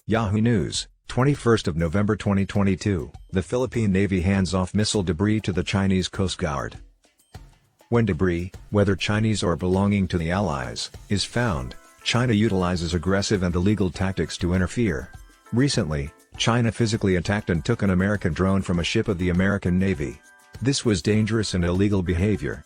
Yahoo News, 21st of November 2022, the Philippine Navy hands off missile debris to the Chinese Coast Guard. When debris, whether Chinese or belonging to the Allies, is found, China utilizes aggressive and illegal tactics to interfere. Recently, China physically attacked and took an American drone from a ship of the American Navy. This was dangerous and illegal behavior.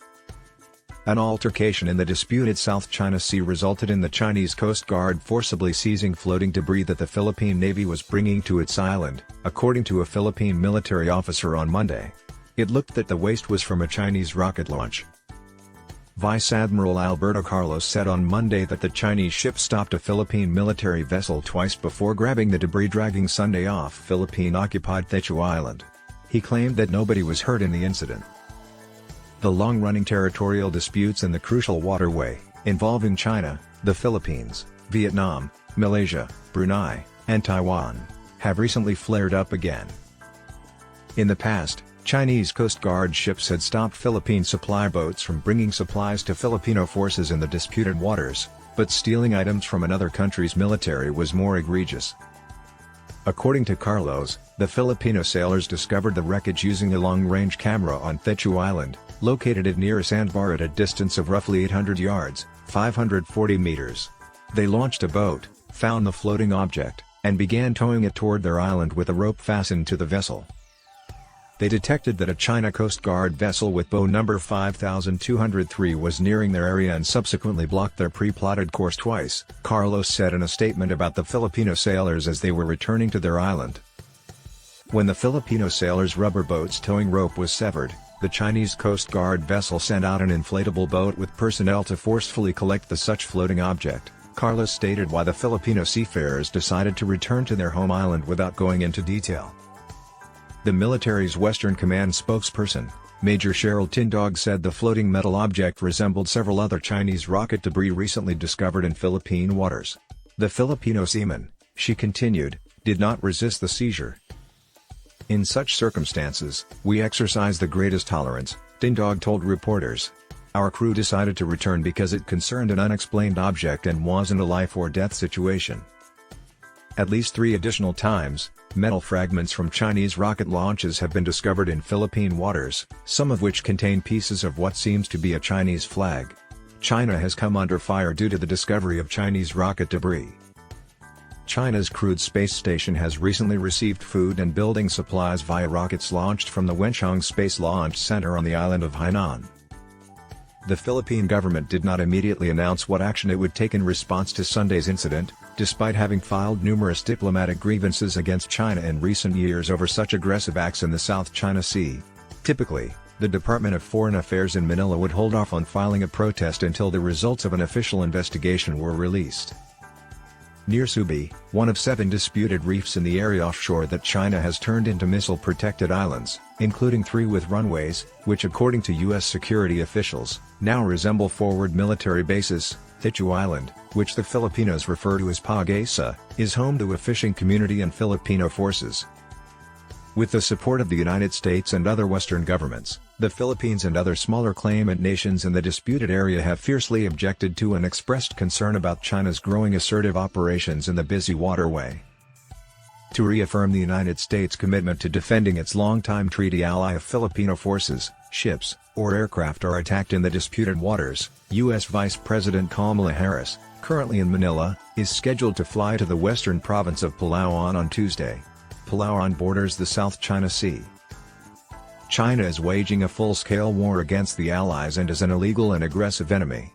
An altercation in the disputed South China Sea resulted in the Chinese Coast Guard forcibly seizing floating debris that the Philippine Navy was bringing to its island, according to a Philippine military officer on Monday. It looked that the waste was from a Chinese rocket launch. Vice Admiral Alberto Carlos said on Monday that the Chinese ship stopped a Philippine military vessel twice before grabbing the debris dragging Sunday off Philippine-occupied Thitu Island. He claimed that nobody was hurt in the incident. The long-running territorial disputes in the crucial waterway, involving China, the Philippines, Vietnam, Malaysia, Brunei, and Taiwan, have recently flared up again. In the past, Chinese Coast Guard ships had stopped Philippine supply boats from bringing supplies to Filipino forces in the disputed waters, but stealing items from another country's military was more egregious. According to Carlos, the Filipino sailors discovered the wreckage using a long-range camera on Thitu Island, located near a sandbar at a distance of roughly 800 yards, 540 meters. They launched a boat, found the floating object, and began towing it toward their island with a rope fastened to the vessel. They detected that a China Coast Guard vessel with bow number 5203 was nearing their area and subsequently blocked their pre-plotted course twice, Carlos said in a statement about the Filipino sailors as they were returning to their island. When the Filipino sailors' rubber boat's towing rope was severed, the Chinese Coast Guard vessel sent out an inflatable boat with personnel to forcefully collect the such floating object. Carlos stated why the Filipino seafarers decided to return to their home island without going into detail. The military's Western Command spokesperson, Major Cheryl Tindog, said the floating metal object resembled several other Chinese rocket debris recently discovered in Philippine waters. The Filipino seamen, she continued, did not resist the seizure. In such circumstances, we exercise the greatest tolerance, Tindog told reporters. Our crew decided to return because it concerned an unexplained object and wasn't a life-or-death situation. At least 3 additional times, metal fragments from Chinese rocket launches have been discovered in Philippine waters, some of which contain pieces of what seems to be a Chinese flag. China has come under fire due to the discovery of Chinese rocket debris. China's crewed space station has recently received food and building supplies via rockets launched from the Wenchang Space Launch Center on the island of Hainan. The Philippine government did not immediately announce what action it would take in response to Sunday's incident, despite having filed numerous diplomatic grievances against China in recent years over such aggressive acts in the South China Sea. Typically, the Department of Foreign Affairs in Manila would hold off on filing a protest until the results of an official investigation were released. Near Subi, one of 7 disputed reefs in the area offshore that China has turned into missile-protected islands, including 3 with runways, which according to U.S. security officials, now resemble forward military bases, Thitu Island, which the Filipinos refer to as pag-asa, is home to a fishing community and Filipino forces. With the support of the United States and other Western governments, the Philippines and other smaller claimant nations in the disputed area have fiercely objected to and expressed concern about China's growing assertive operations in the busy waterway. To reaffirm the United States' commitment to defending its longtime treaty ally if Filipino forces, ships, or aircraft are attacked in the disputed waters, U.S. Vice President Kamala Harris, currently in Manila, is scheduled to fly to the western province of Palawan on Tuesday. Palawan borders the South China Sea. China is waging a full-scale war against the Allies and is an illegal and aggressive enemy.